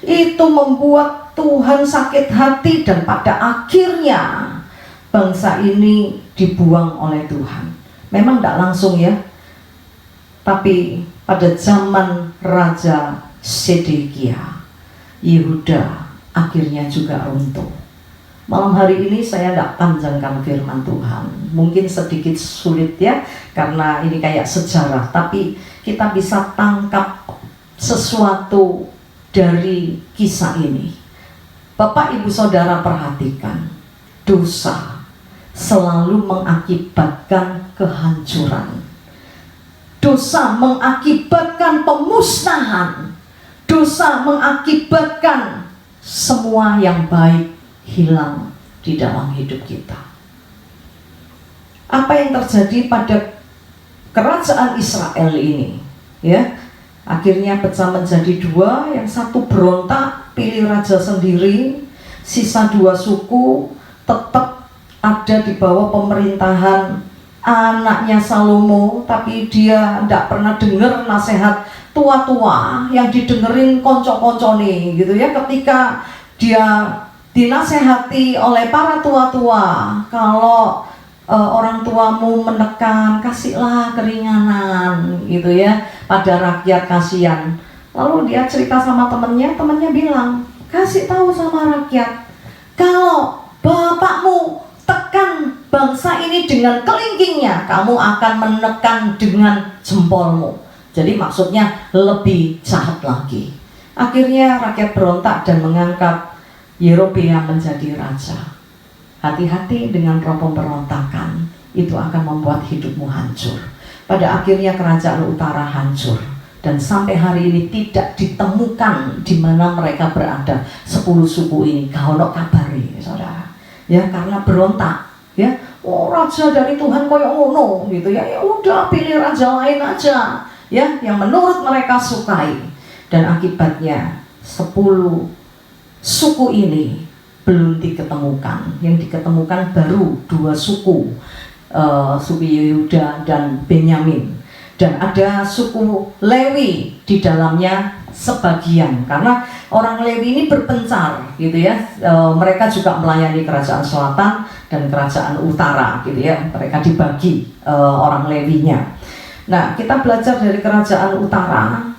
Itu membuat Tuhan sakit hati, dan pada akhirnya bangsa ini dibuang oleh Tuhan. Memang tidak langsung, ya, tapi pada zaman Raja Sedekia, Yehuda akhirnya juga runtuh. Malam hari ini saya tidak panjangkan firman Tuhan, mungkin sedikit sulit, ya, karena ini kayak sejarah, tapi kita bisa tangkap sesuatu dari kisah ini. Bapak Ibu Saudara perhatikan, dosa selalu mengakibatkan kehancuran. Dosa mengakibatkan pemusnahan. Dosa mengakibatkan semua yang baik hilang di dalam hidup kita. Apa yang terjadi pada kerajaan Israel ini, ya, akhirnya pecah menjadi 2. Yang satu berontak, pilih raja sendiri. Sisa 2 suku tetap ada di bawah pemerintahan anaknya Salomo, tapi dia tidak pernah dengar nasihat tua-tua yang didengerin konco-koncone, gitu ya. Ketika dia dinasehati oleh para tua-tua, kalau orang tuamu menekan, kasihlah keringanan, gitu ya, pada rakyat, kasihan. Lalu dia cerita sama temannya bilang, kasih tahu sama rakyat, kalau bapakmu tekan bangsa ini dengan kelingkingnya, kamu akan menekan dengan jempolmu. Jadi maksudnya lebih jahat lagi. Akhirnya rakyat berontak dan mengangkat Yerobeam menjadi raja. Hati-hati dengan roh pemberontakan, itu akan membuat hidupmu hancur. Pada akhirnya kerajaan utara hancur, dan sampai hari ini tidak ditemukan di mana mereka berada. 10 suku ini kau no kabari, saudara. Ya, karena berontak, ya. Oh, raja dari Tuhan koyo ngono, gitu ya. Ya udah, pilih raja lain aja, ya, yang menurut mereka sukai. Dan akibatnya 10 suku ini belum diketemukan. Yang diketemukan baru 2 suku, suku Yehuda dan Benyamin. Dan ada suku Lewi di dalamnya sebagian, karena orang Lewi ini berpencar, gitu ya. Mereka juga melayani kerajaan selatan dan kerajaan utara, gitu ya. Mereka dibagi orang Lewinya. Nah, kita belajar dari kerajaan utara,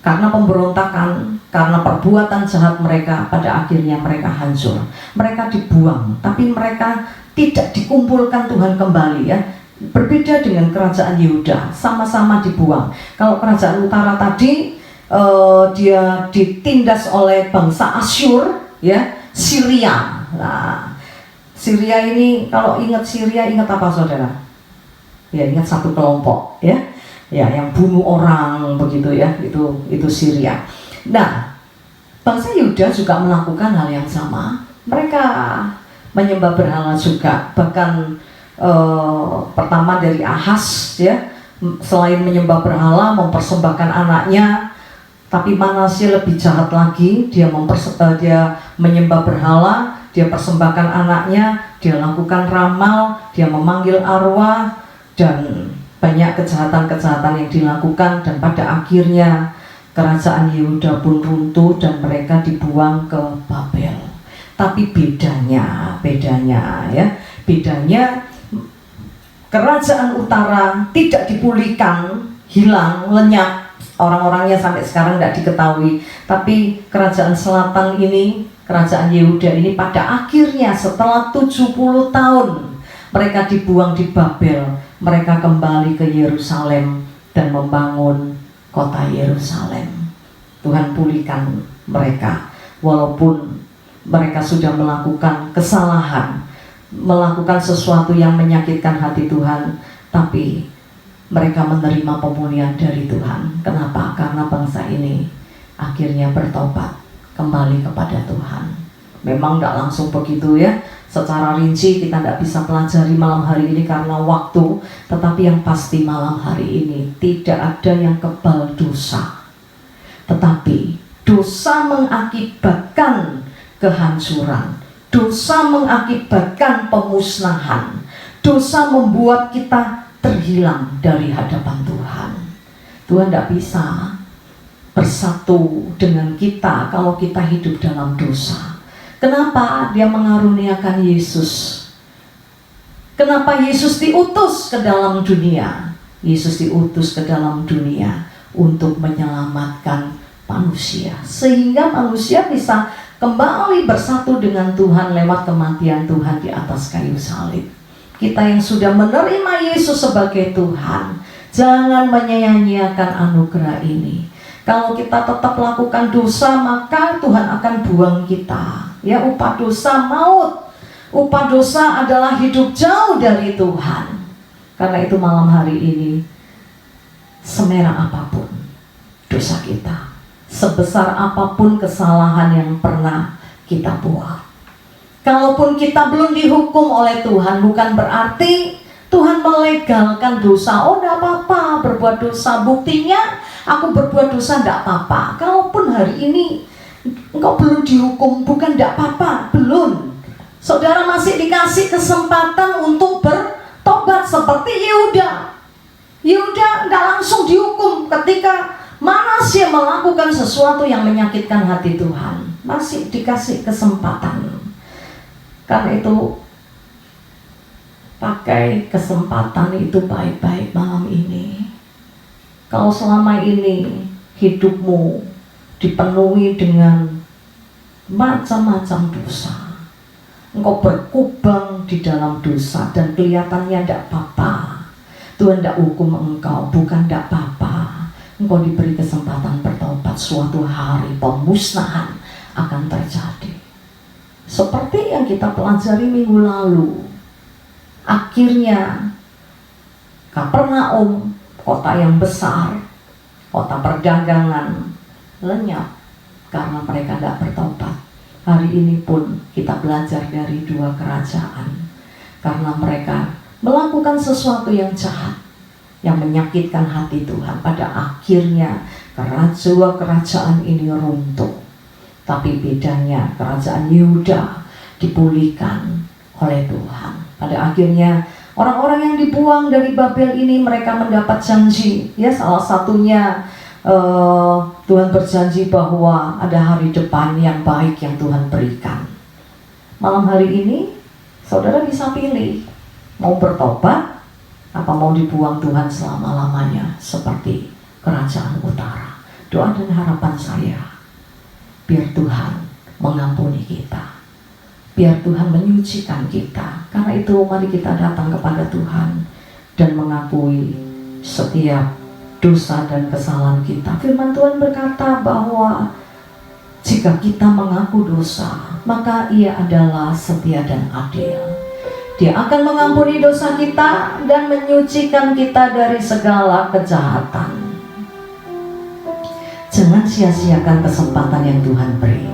karena pemberontakan, karena perbuatan jahat mereka, pada akhirnya mereka hancur. Mereka dibuang, tapi mereka tidak dikumpulkan Tuhan kembali, ya. Berbeda dengan kerajaan Yehuda, sama-sama dibuang. Kalau kerajaan utara tadi dia ditindas oleh bangsa Asyur, ya, Syria. Nah, Syria ini, kalau ingat Syria, ingat apa saudara? Ya, ingat satu kelompok, ya, yang bunuh orang begitu ya, itu Syria. Nah, bangsa Yehuda juga melakukan hal yang sama. Mereka menyembah berhala juga. Bahkan pertama dari Ahaz, ya, selain menyembah berhala, mempersembahkan anaknya. Tapi Manasye lebih jahat lagi. Dia menyembah berhala, dia persembahkan anaknya, dia lakukan ramal, dia memanggil arwah, dan banyak kejahatan-kejahatan yang dilakukan. Dan pada akhirnya kerajaan Yehuda pun runtuh dan mereka dibuang ke Babel. Tapi bedanya kerajaan utara tidak dipulihkan, hilang, lenyap, orang-orangnya sampai sekarang tidak diketahui. Tapi kerajaan selatan ini, kerajaan Yehuda ini, pada akhirnya setelah 70 tahun mereka dibuang di Babel, mereka kembali ke Yerusalem dan membangun kota Yerusalem. Tuhan pulihkan mereka, walaupun mereka sudah melakukan kesalahan, melakukan sesuatu yang menyakitkan hati Tuhan, tapi mereka menerima pemulihan dari Tuhan. Kenapa? Karena bangsa ini akhirnya bertobat, kembali kepada Tuhan. Memang tidak langsung begitu ya, secara rinci kita tidak bisa pelajari malam hari ini karena waktu. Tetapi yang pasti malam hari ini tidak ada yang kebal dosa, tetapi dosa mengakibatkan kehancuran, dosa mengakibatkan pemusnahan, dosa membuat kita terhilang dari hadapan Tuhan. Tuhan tidak bisa bersatu dengan kita kalau kita hidup dalam dosa. Kenapa Dia mengaruniakan Yesus? Kenapa Yesus diutus ke dalam dunia? Yesus diutus ke dalam dunia untuk menyelamatkan manusia, sehingga manusia bisa kembali bersatu dengan Tuhan lewat kematian Tuhan di atas kayu salib. Kita yang sudah menerima Yesus sebagai Tuhan, jangan menyia-nyiakan anugerah ini. Kalau kita tetap lakukan dosa, maka Tuhan akan buang kita. Ya, upah dosa maut. Upah dosa adalah hidup jauh dari Tuhan. Karena itu malam hari ini, semerah apapun dosa kita, sebesar apapun kesalahan yang pernah kita buat, kalaupun kita belum dihukum oleh Tuhan, bukan berarti Tuhan melegalkan dosa. Oh, tidak apa-apa berbuat dosa. Buktinya aku berbuat dosa, tidak apa-apa. Kalaupun hari ini engkau belum dihukum, bukan tidak apa-apa, belum. Saudara masih dikasih kesempatan untuk bertobat seperti Yehuda. Yehuda tidak langsung dihukum ketika Manasye melakukan sesuatu yang menyakitkan hati Tuhan. Masih dikasih kesempatan. Karena itu, pakai kesempatan itu baik-baik malam ini. Kalau selama ini hidupmu dipenuhi dengan macam-macam dosa, engkau berkubang di dalam dosa dan kelihatannya tidak apa-apa, Tuhan tidak hukum engkau, bukan tidak apa-apa. Engkau diberi kesempatan bertobat, suatu hari pemusnahan akan terjadi. Seperti yang kita pelajari minggu lalu, akhirnya Kapernaum, kota yang besar, kota perdagangan, lenyap karena mereka tidak bertobat. Hari ini pun kita belajar dari dua kerajaan, karena mereka melakukan sesuatu yang jahat, yang menyakitkan hati Tuhan. Pada akhirnya kerajaan ini runtuh. Tapi bedanya kerajaan Yehuda dipulihkan oleh Tuhan. Pada akhirnya orang-orang yang dibuang dari Babel ini, mereka mendapat janji. Ya, salah satunya Tuhan berjanji bahwa ada hari depan yang baik yang Tuhan berikan. Malam hari ini saudara bisa pilih, mau bertobat apa mau dibuang Tuhan selama-lamanya seperti kerajaan utara. Doa dan harapan saya, biar Tuhan mengampuni kita, biar Tuhan menyucikan kita. Karena itu mari kita datang kepada Tuhan dan mengakui setiap dosa dan kesalahan kita. Firman Tuhan berkata bahwa jika kita mengaku dosa, maka Ia adalah setia dan adil. Dia akan mengampuni dosa kita dan menyucikan kita dari segala kejahatan. Jangan sia-siakan kesempatan yang Tuhan beri.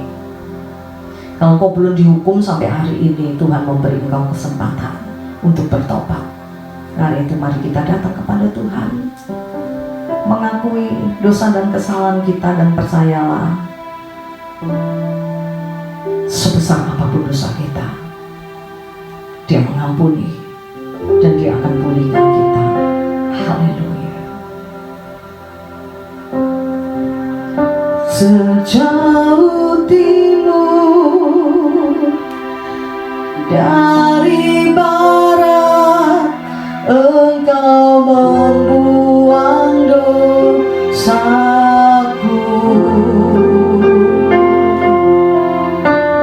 Kalau kau belum dihukum sampai hari ini, Tuhan memberi engkau kesempatan untuk bertobat. Karena itu mari kita datang kepada Tuhan, mengakui dosa dan kesalahan kita, dan percayalah, sebesar apapun dosa kita, Dia mengampuni dan Dia akan pulihkan kita. Haleluya. Sejauh timur dari barat, Engkau membuang dosaku.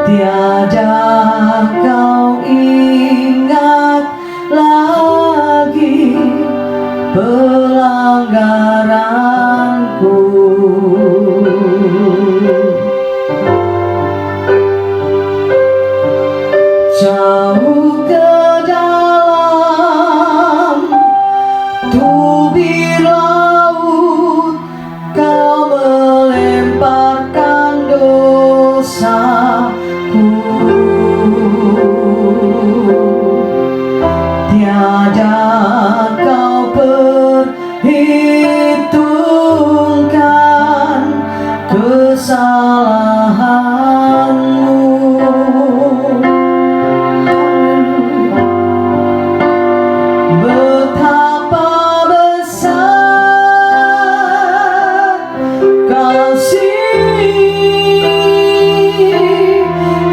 Tiada kau ingat lagi pelanggaranku. Jauh ke dalam tubir laut, kau melemparkan dosaku. Tiada kau perhitungkan kesalahanmu. Betapa besar kasih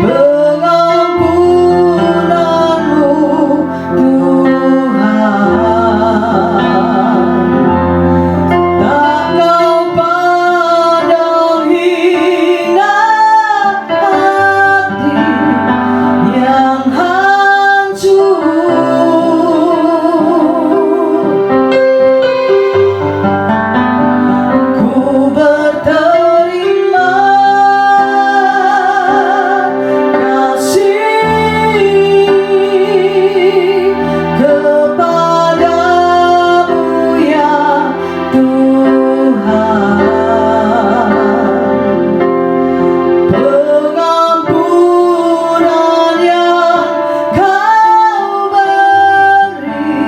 pengampunanmu, Tuhan. Tak kau pandang hina hati yang hancur. Ku berterima kasih kepadamu ya Tuhan. Pengampunan yang kau beri,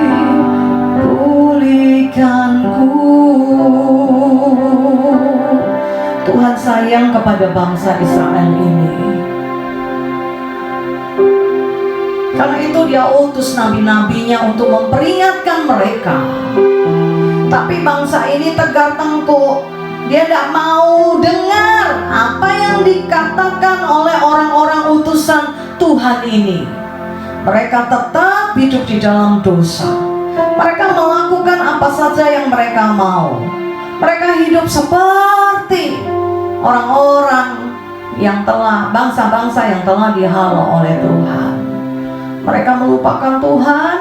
pulihkanku. Tuhan sayang kepada bangsa Israel ini. Karena itu Dia utus nabi-nabinya untuk memperingatkan mereka. Tapi bangsa ini tegar tengkuk. Dia tidak mau dengar apa yang dikatakan oleh orang-orang utusan Tuhan ini. Mereka tetap hidup di dalam dosa. Mereka melakukan apa saja yang mereka mau. Mereka hidup seperti orang-orang yang telah, bangsa-bangsa yang telah dihalau oleh Tuhan. Mereka melupakan Tuhan.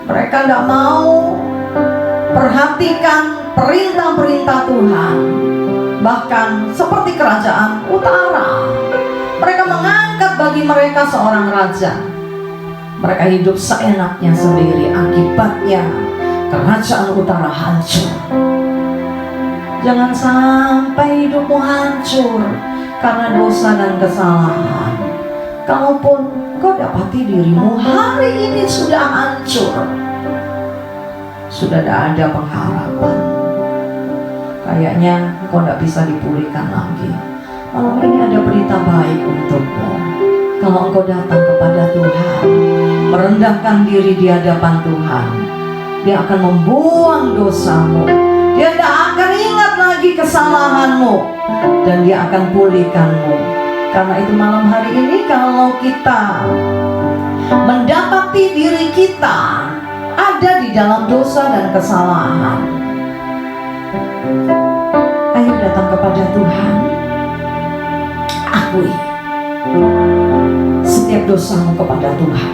Mereka tidak mau perhatikan perintah-perintah Tuhan. Bahkan seperti kerajaan utara, mereka mengangkat bagi mereka seorang raja. Mereka hidup seenaknya sendiri. Akibatnya kerajaan utara hancur. Jangan sampai hidupmu hancur karena dosa dan kesalahan. Kalaupun kau dapati dirimu hari ini sudah hancur, sudah tidak ada pengharapan, kayaknya kau tidak bisa dipulihkan lagi. Malam ini ada berita baik untukmu. Kalau engkau datang kepada Tuhan, merendahkan diri di hadapan Tuhan, Dia akan membuang dosamu. Dia tidak akan ingat lagi kesalahanmu, dan Dia akan pulihkanmu. Karena itu malam hari ini, kalau kita mendapati diri kita ada di dalam dosa dan kesalahan, ayo datang kepada Tuhan. Akui setiap dosamu kepada Tuhan.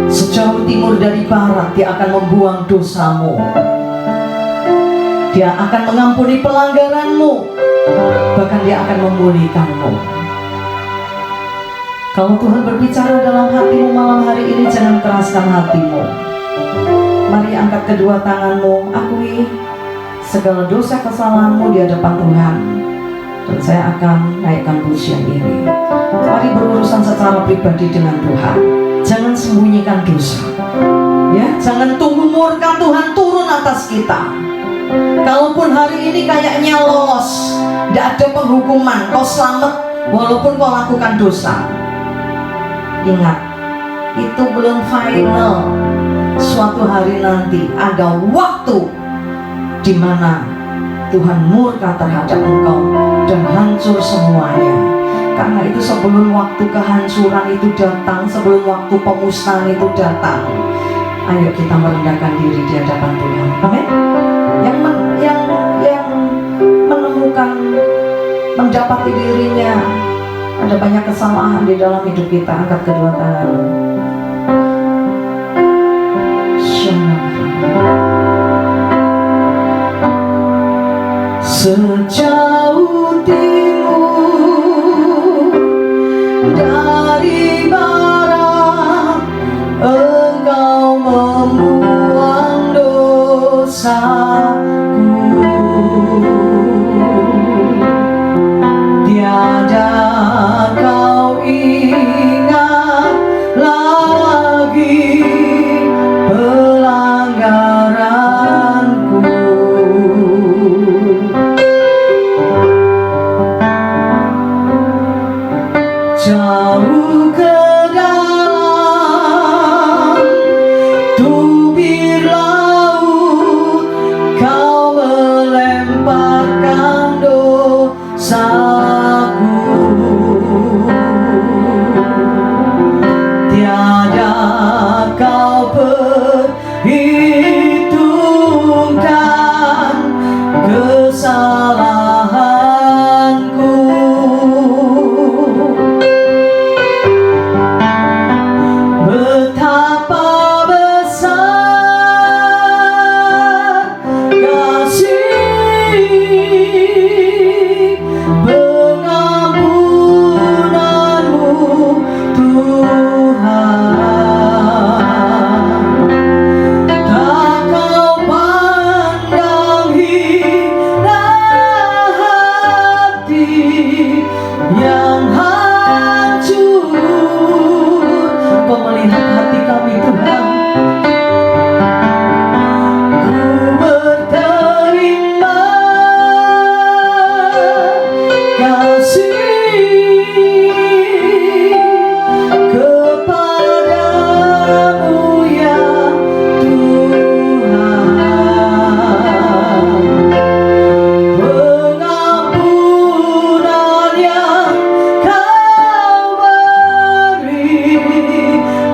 Sejauh sejauh timur dari barat. Dia akan membuang dosamu. Dia akan mengampuni pelanggaranmu. Bahkan Dia akan memulihkanmu. Kalau Tuhan berbicara dalam hatimu malam hari ini, jangan keraskan hatimu. Mari angkat kedua tanganmu, akui segala dosa kesalahanmu di hadapan Tuhan, dan saya akan naikkan pujian ini. Mari berurusan secara pribadi dengan Tuhan. Jangan sembunyikan dosa. Ya, jangan tunggu murka Tuhan turun atas kita. Kalaupun hari ini kayaknya lolos, tidak ada penghukuman, kau selamat walaupun kau lakukan dosa. Ingat, itu belum final. Suatu hari nanti ada waktu di mana Tuhan murka terhadap engkau dan hancur semuanya. Karena itu sebelum waktu kehancuran itu datang, sebelum waktu pemusnahan itu datang, ayo kita merendahkan diri di hadapan Tuhan. Amin. Yang menemukan, mendapati dirinya ada banyak kesalahan di dalam hidup kita, angkat kedua tangan. Sejauh timur dari barat, Engkau membuang dosaku. Tiada kau ingat lagi pelanggaranku. Jauh ke dalam tubir laut, kau melemparkan dosaku. Tiada kau perhitungkan kesalahanku. Betapa besar kasih pengampunanmu, Tuhan. Tak kau pandang hina hati yang hancur. Kau melihat hati kami, Tuhan. Ku berterima kasih kepadamu ya Tuhan. Pengampunan yang kau beri,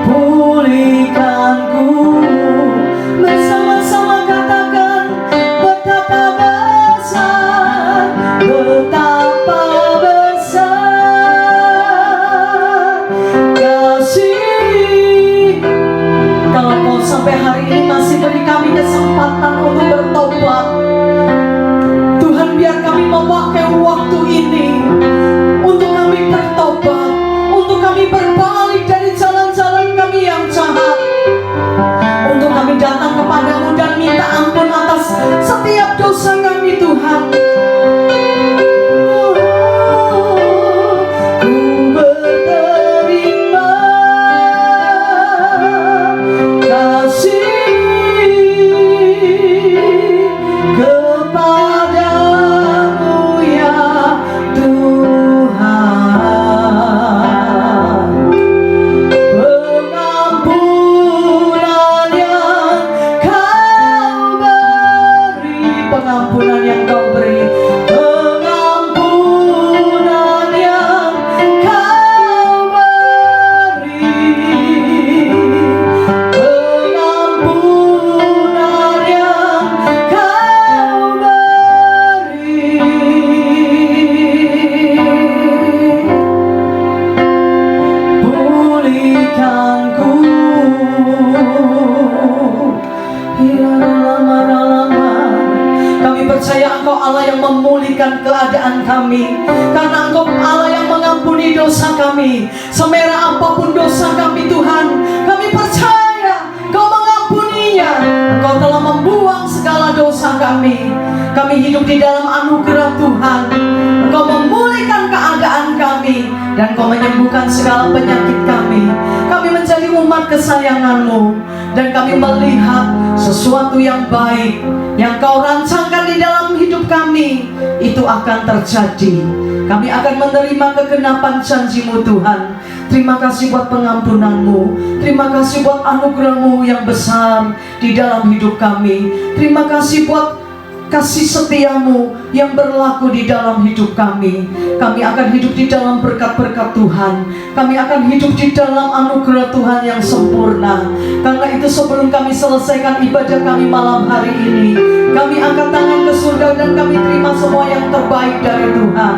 pulihkanku. Bersama-sama katakan, betapa besar, betapa besar kasih. Kalau kau sampai hari ini masih beri kami kesempatan untuk bertobat, Tuhan, biar kami memakai waktu ini untuk kami bertobat, untuk kami berbalik dari jalan-jalan kami yang jahat, untuk kami datang kepadamu dan minta ampun atas setiap dosa kami, Tuhan. Ku berterima kasih kepadamu ya Tuhan. Pengampunan yang kau beri, pengampunan yang kau beri Kami percaya Engkau Allah yang memulihkan keadaan kami, karena Engkau Allah yang mengampuni dosa kami. Semerah apapun dosa kami Tuhan, kami percaya Engkau mengampuninya. Engkau telah membuang segala dosa kami. Kami hidup di dalam anugerah Tuhan. Engkau memulihkan keadaan kami, dan Engkau menyembuhkan segala penyakit kami. Kami menjadi umat kesayangan-Mu, dan kami melihat sesuatu yang baik yang Kau rancangkan di dalam hidup kami, itu akan terjadi. Kami akan menerima kegenapan janji-Mu Tuhan. Terima kasih buat pengampunan-Mu. Terima kasih buat anugerah-Mu yang besar di dalam hidup kami. Terima kasih buat kasih setia-Mu yang berlaku di dalam hidup kami. Kami akan hidup di dalam berkat-berkat Tuhan. Kami akan hidup di dalam anugerah Tuhan yang sempurna. Karena itu sebelum kami selesaikan ibadah kami malam hari ini, kami angkat tangan ke surga dan kami terima semua yang terbaik dari Tuhan.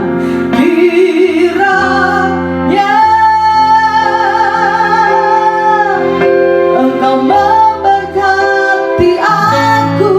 Kiranya Engkau memberkati aku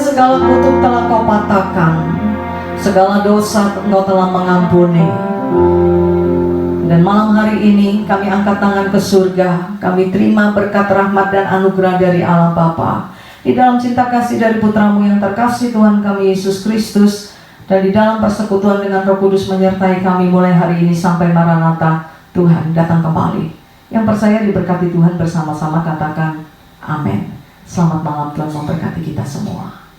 segala kutuk telah Kau patahkan, segala dosa Engkau telah mengampuni. Dan malam hari ini kami angkat tangan ke surga. Kami terima berkat rahmat dan anugerah dari Allah Bapa, di dalam cinta kasih dari Putra-Mu yang terkasih Tuhan kami Yesus Kristus, dan di dalam persekutuan dengan Roh Kudus menyertai kami mulai hari ini sampai Maranatha Tuhan datang kembali. Yang percaya diberkati Tuhan bersama-sama katakan amin. Selamat malam, Tuhan memberkati kita semua.